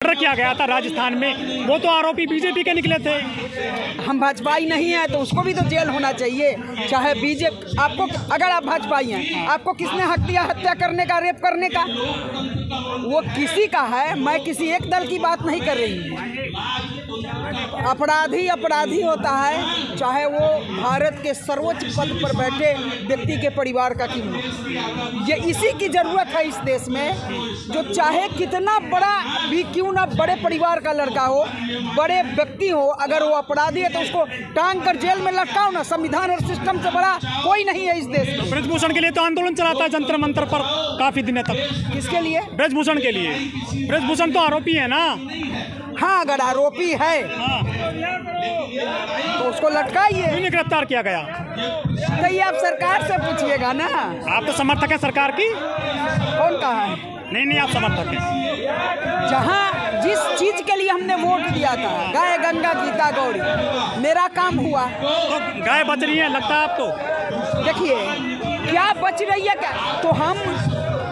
Murder किया गया था राजस्थान में, वो तो आरोपी बीजेपी के निकले थे। हम भाजपाई नहीं है तो उसको भी तो जेल होना चाहिए। चाहे बीजेपी, आपको अगर आप भाजपाई हैं, आपको किसने हक दिया हत्या करने का, रेप करने का? वो किसी का है। मैं किसी एक दल की बात नहीं कर रही हूँ। अपराधी अपराधी होता है, चाहे वो भारत के सर्वोच्च पद पर बैठे व्यक्ति के परिवार का क्यों हो। ये इसी की ज़रूरत है इस देश में, जो चाहे कितना बड़ा भी क्यों ना बड़े परिवार का लड़का हो, बड़े व्यक्ति हो, अगर वो अपराधी है तो उसको टांग कर जेल में लटकाओ ना। संविधान और सिस्टम से बड़ा कोई नहीं है इस देश में। ब्रजभूषण के लिए तो आंदोलन चलाता है जंतर मंतर पर काफी दिनों तक। किसके लिए? ब्रजभूषण के लिए। ब्रजभूषण तो आरोपी है ना। हाँ, अगर आरोपी है तो उसको लटकाइए। क्यों नहीं गिरफ्तार किया गया? तो ये आप सरकार से पूछिएगा ना। आप तो समर्थक है सरकार की। कौन कहा है? नहीं, आप समर्थक हैं। जहाँ जिस चीज के लिए हमने वोट दिया था, गाय गंगा गीता गौरी, मेरा काम हुआ। तो गाय बच रही है लगता है आपको? देखिए क्या बच रही है क्या, तो हम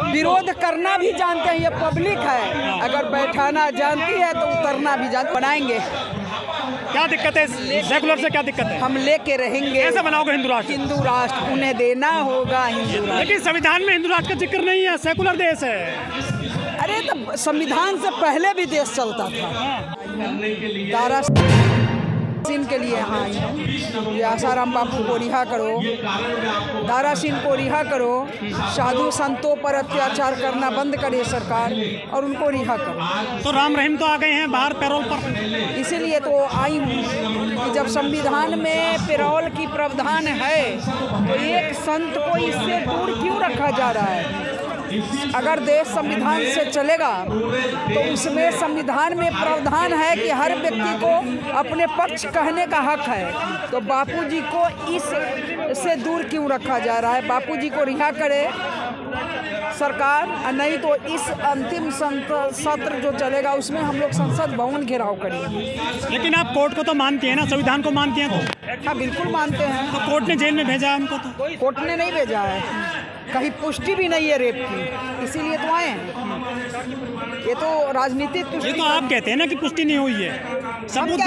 विरोध करना भी जानते हैं, ये पब्लिक है। अगर बैठाना जानती है तो उतरना भी जानती। बनाएंगे। क्या दिक्कत है सेकुलर से? क्या दिक्कत है? हम लेके रहेंगे। कैसे बनाओगे हिंदू राष्ट्र? हिंदू राष्ट्र उन्हें देना होगा हिंदू राष्ट्र। लेकिन संविधान में हिंदू राष्ट्र का जिक्र नहीं है, सेकुलर देश है। अरे तो संविधान से पहले भी देश चलता था। दारा सिंह के लिए हाँ, ये आसाराम बापू को रिहा करो, दारा सिंह को रिहा करो, साधु संतों पर अत्याचार करना बंद करे सरकार और उनको रिहा करो। तो राम रहीम तो आ गए हैं बाहर पैरोल पर। इसीलिए तो आई हूँ कि जब संविधान में पैरोल की प्रावधान है तो एक संत को इससे दूर क्यों रखा जा रहा है? अगर देश संविधान से चलेगा तो उसमें संविधान में प्रावधान है कि हर व्यक्ति को अपने पक्ष कहने का हक है। तो बापूजी को इस से दूर क्यों रखा जा रहा है? बापूजी को रिहा करे सरकार, नहीं तो इस अंतिम सत्र जो चलेगा उसमें हम लोग संसद भवन घेराव करेंगे। लेकिन आप कोर्ट को तो मानती हैं ना, संविधान को मानती हैं तो? हाँ, बिल्कुल मानते हैं। तो कोर्ट ने जेल में भेजा है उनको? तो कोर्ट ने नहीं भेजा है, कहीं पुष्टि भी नहीं है रेप की, इसीलिए तो आए हैं। ये तो राजनीतिक पुष्टि। ये तो आप कहते हैं ना कि पुष्टि नहीं हुई है। सबूत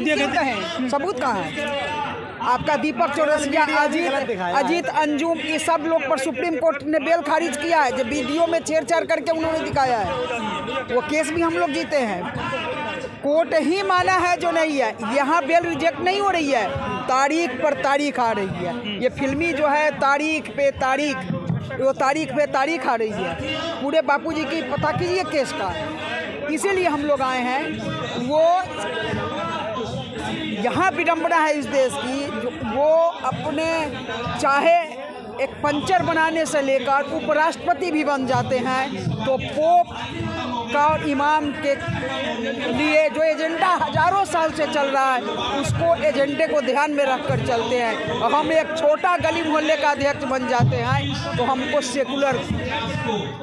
दिए गए हैं। सबूत कहाँ है? आपका दीपक चौरसिया, अजीत अंजुम, ये सब लोग पर सुप्रीम कोर्ट ने बेल खारिज किया है। जब वीडियो में छेड़छाड़ करके उन्होंने दिखाया है, वो केस भी हम लोग जीते हैं। कोर्ट ही माना है जो नहीं है। यहाँ बेल रिजेक्ट नहीं हो रही है, तारीख पर तारीख आ रही है। ये फिल्मी जो है तारीख पे तारीख, वो तारीख पे तारीख आ रही है। पूरे बापूजी की पता कीजिए केस का। इसीलिए हम लोग आए हैं। वो यहाँ विडम्बना है इस देश की, जो वो अपने चाहे एक पंचर बनाने से लेकर उपराष्ट्रपति भी बन जाते हैं, तो पोप का और इमाम के लिए जो एजेंडा हजारों साल से चल रहा है, उसको एजेंडे को ध्यान में रखकर चलते हैं। और हम एक छोटा गली मोहल्ले का अध्यक्ष बन जाते हैं तो हमको सेकुलर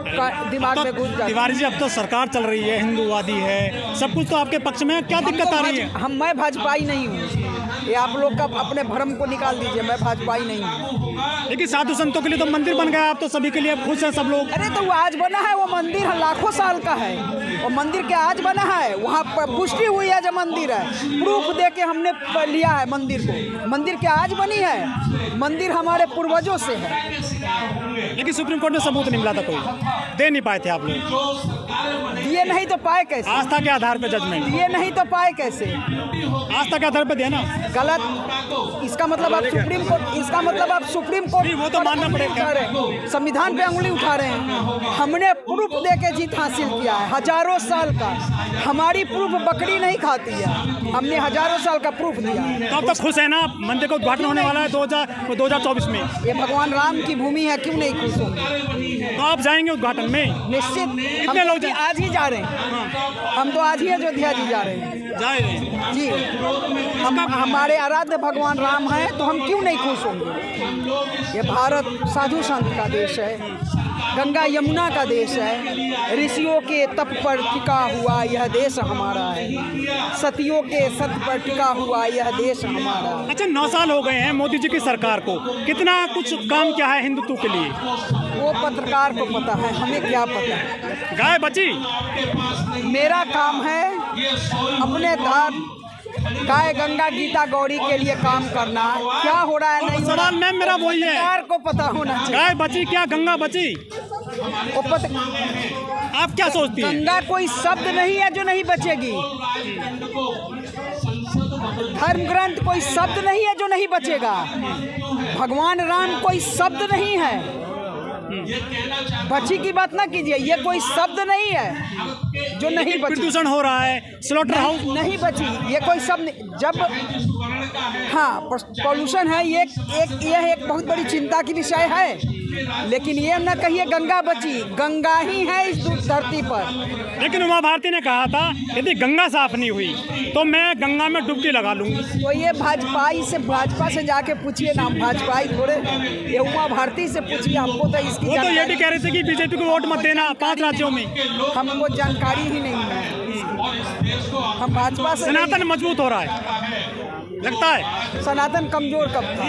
का दिमाग में घुस जाता है। तिवारी जी, अब तो सरकार चल रही है, हिंदूवादी है, सब कुछ तो आपके पक्ष में है, क्या दिक्कत आ रही है? मैं भाजपाई नहीं हूँ। ये आप लोग का अपने भ्रम को निकाल दीजिए, मैं भाजपाई नहीं हूँ। लेकिन साधु संतों के लिए तो मंदिर बन गया, आप तो सभी के लिए खुश हैं सब लोग। अरे तो वो आज बना है, वो मंदिर लाखों साल का है। वो मंदिर क्या आज बना है? वहाँ पर पुष्टि हुई है जब मंदिर है, प्रूफ दे के हमने लिया है मंदिर को। मंदिर क्या आज बनी है? मंदिर हमारे पूर्वजों से है। लेकिन सुप्रीम कोर्ट ने सबूत नहीं मिला था, कोई दे नहीं पाए थे आप लोग। दिए नहीं तो पाए कैसे? आस्था के आधार पर जजमेंट दिए नहीं तो पाए कैसे? आस्था के आधार पर दिया ना। गलत। इसका मतलब आप सुप्रीम कोर्ट, इसका मतलब आप सुप्रीम कोर्ट वो तो मानना पड़ेगा। संविधान पे उंगली उठा रहे हैं। हमने प्रूफ दे के जीत हासिल किया है, हजारों साल का। हमारी प्रूफ बकरी नहीं खाती है, हमने हजारों साल का प्रूफ दिया। तो अब तक खुश है ना? मंदिर का उद्घाटन होने वाला है 2024 में। ये भगवान राम की भूमि है, क्यों नहीं खुश होंगे? तो आप जाएंगे उद्घाटन में? निश्चित। हम लोग तो आज ही जा रहे हैं। हम तो आज ही अयोध्या जी जा रहे हैं जी। हम हमारे आराध्य भगवान राम हैं तो हम क्यों नहीं खुश होंगे? ये भारत साधु संत का देश है, गंगा यमुना का देश है, ऋषियों के तप पर टिका हुआ यह देश हमारा है, सतियों के सत पर टिका हुआ यह देश हमारा है। अच्छा, 9 साल हो गए हैं मोदी जी की सरकार को, कितना कुछ काम किया है हिंदुत्व के लिए? वो पत्रकार को पता है, हमें क्या पता है। गाय बची? मेरा काम है अपने धर्म गाय गंगा गीता गौरी के लिए काम करना। क्या हो रहा है नहीं सवाल मैम मेरा वही है, सरकार को पता होना चाहिए। गाय बची क्या गंगा बची? वो पता, आप क्या सोचती हैं? गंगा कोई शब्द नहीं है जो नहीं बचेगी। धर्म ग्रंथ कोई शब्द नहीं है जो नहीं बचेगा। भगवान राम कोई शब्द नहीं है। बची की बात ना कीजिए, ये कोई शब्द नहीं है जो नहीं बची। प्रदूषण हो रहा है, स्लॉटर हाउस नहीं बची, ये कोई शब्द नहीं। जब हाँ पॉल्यूशन है, ये एक बहुत बड़ी चिंता की विषय है, लेकिन ये न कहिए गंगा बची। गंगा ही है इस धरती पर। लेकिन उमा भारती ने कहा था यदि गंगा साफ नहीं हुई तो मैं गंगा में डुबकी लगा लूंगी। तो ये भाजपा से जाके पूछिए ना, भाजपाई थोड़े, ये उमा भारती से पूछिए। हमको तो इसकी वो तो ये भी कह रहे थे कि बीजेपी को वोट मत देना 5 राज्यों में। हमको जानकारी ही नहीं है। हम भाजपा से सनातन मजबूत हो रहा है लगता है। सनातन कमजोर कब था?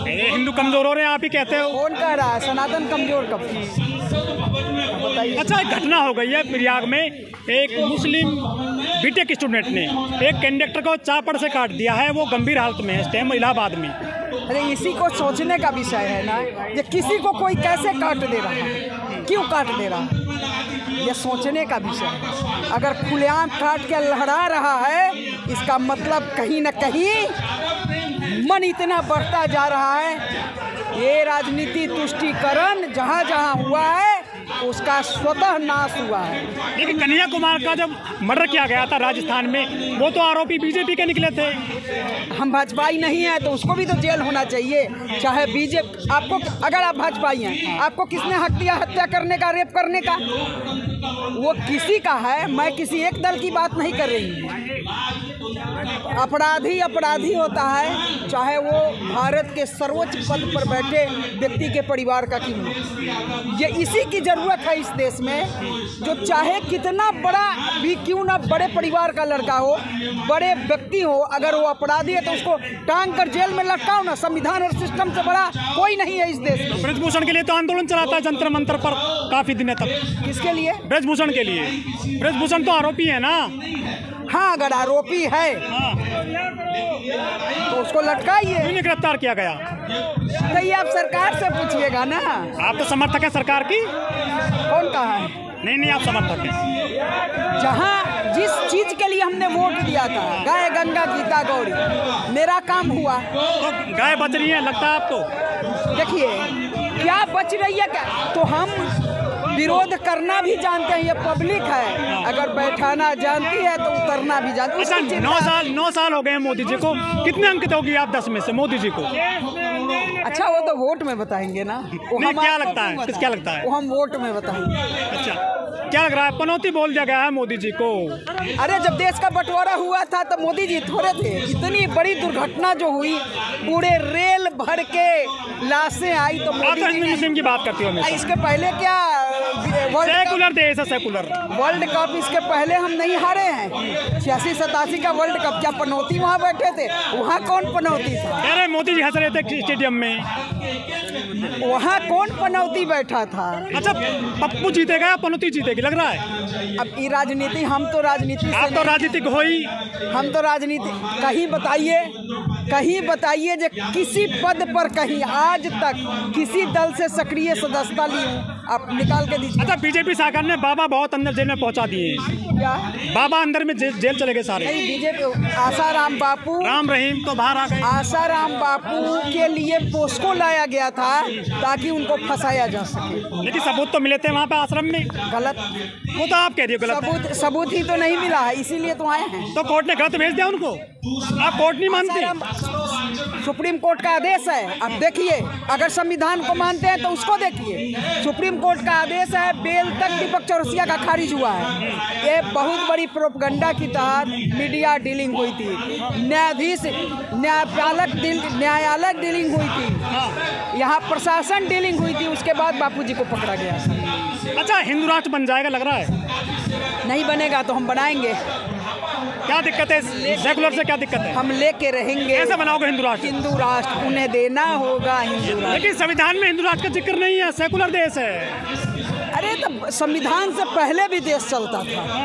हिंदू कमजोर हो रहे हैं आप ही कहते हो। कौन कह रहा है सनातन कमजोर कब था? बताइए। अच्छा, एक घटना हो गई है प्रयाग में। एक मुस्लिम बीटेक स्टूडेंट ने एक कंडक्टर को चापड़ से काट दिया है। वो गंभीर हालत में है इस टाइम इलाहाबाद में। अरे इसी को सोचने का विषय है ना, ये किसी को कोई कैसे काट दे रहा है, क्यों काट दे रहा है, ये सोचने का विषय है। अगर खुलेआम काट के लहरा रहा है, इसका मतलब कहीं न कहीं मन इतना बढ़ता जा रहा है। ये राजनीति तुष्टीकरण जहाँ जहाँ हुआ है उसका स्वतः नाश हुआ है। लेकिन कन्हैया कुमार का जब मर्डर किया गया था राजस्थान में, वो तो आरोपी बीजेपी के निकले थे। हम भाजपाई नहीं हैं तो उसको भी तो जेल होना चाहिए। चाहे बीजेपी, आपको अगर आप भाजपाई हैं, आपको किसने हक दिया हत्या करने का, रेप करने का? वो किसी का है। मैं किसी एक दल की बात नहीं कर रही हूँ। अपराधी अपराधी होता है, चाहे वो भारत के सर्वोच्च पद पर बैठे व्यक्ति के परिवार का क्यों हो। ये इसी की जरूरत है इस देश में, जो चाहे कितना बड़ा भी क्यों ना बड़े परिवार का लड़का हो, बड़े व्यक्ति हो, अगर वो अपराधी है तो उसको टांग कर जेल में लटकाओ ना। संविधान और सिस्टम से बड़ा कोई नहीं है इस देश में। ब्रजभूषण के लिए तो आंदोलन चलाता है जंतर मंतर पर काफी दिनों तक। किसके लिए? ब्रजभूषण के लिए। ब्रजभूषण तो आरोपी है ना। हाँ, अगर आरोपी है तो उसको लटकाइए। क्यों नहीं गिरफ्तार किया गया? तो ये आप सरकार से पूछिएगा ना। आप तो समर्थक है सरकार की। कौन कहा है? नहीं, आप समर्थक हैं। जहाँ जिस चीज के लिए हमने वोट दिया था, गाय गंगा गीता गौरी, मेरा काम हुआ। तो गाय बच रही है लगता है आपको? देखिए क्या बच रही है क्या, तो हम विरोध करना भी जानते हैं, ये पब्लिक है। अगर बैठाना जानती है तो उतरना भी जानती है। अच्छा, 9 साल हो गए मोदी जी को। कितने अंक दोगी आप 10 में से मोदी जी को? अच्छा, वो तो वोट में बताएंगे ना। नहीं, क्या लगता है? क्या लगता है? वो हम वोट में बताएंगे। अच्छा, क्या लग रहा है? पनौती बोल दिया गया है मोदी जी को। अरे जब देश का बंटवारा हुआ था तो मोदी जी थोड़े थे। इतनी बड़ी दुर्घटना जो हुई, पूरे रेल भर के लाशें आई, तो आप तो हिंदू मुस्लिम की बात करती हो। इसके पहले क्या सेकुलर देश है, सेकुलर। वर्ल्ड कप इसके पहले हम नहीं हारे हैं। 86-87 का वर्ल्ड कप, क्या पनौती वहाँ बैठे थे? वहाँ कौन पनौती था? अरे मोदी जी हंस रहे थे स्टेडियम में। वहाँ कौन पनौती बैठा था? अच्छा, पप्पू जीतेगा या पनौती जीतेगी लग रहा है? अब ये राजनीति, हम तो राजनीति से, आप तो राजनीतिक हो ही। हम तो राजनीति, कहीं बताइए जो किसी पद पर कहीं आज तक किसी दल से सक्रिय सदस्यता ली हूँ, आप निकाल के दीजिए। अच्छा, बीजेपी सरकार ने बाबा बहुत अंदर जेल में पहुंचा दिए। क्या बाबा अंदर में जेल चले गए सारे? नहीं, बीजेपी आसाराम बापू, राम रहीम तो बाहर आ गए। आसाराम बापू के लिए पोस्को लाया गया था ताकि उनको फंसाया जा सके। लेकिन सबूत तो मिले थे वहाँ पे आश्रम में। गलत, वो तो आप कह रही हो गलत। सबूत ही तो नहीं मिला है, इसीलिए तो आए हैं। तो कोर्ट ने गलत भेज दिया उनको। आप कोर्ट नहीं मानते? सुप्रीम कोर्ट का आदेश है। अब देखिए, अगर संविधान को मानते हैं तो उसको देखिए। सुप्रीम कोर्ट का आदेश है, बेल तक दीपक चौरसिया का खारिज हुआ है। ये बहुत बड़ी प्रोपगंडा की तहत मीडिया डीलिंग हुई थी, न्यायालय डीलिंग हुई थी, यहाँ प्रशासन डीलिंग हुई थी। उसके बाद बापूजी को पकड़ा गया। अच्छा, हिंदू राष्ट्र बन जाएगा लग रहा है? नहीं बनेगा तो हम बनाएंगे। क्या दिक्कत है? सेकुलर से क्या दिक्कत है? हम लेके रहेंगे। कैसे बनाओगे हिंदू राष्ट्र? हिंदू राष्ट्र उन्हें देना होगा। हिंदू राष्ट्र, लेकिन संविधान में हिंदू राष्ट्र का जिक्र नहीं है, सेकुलर देश है। अरे तो संविधान से पहले भी देश चलता था।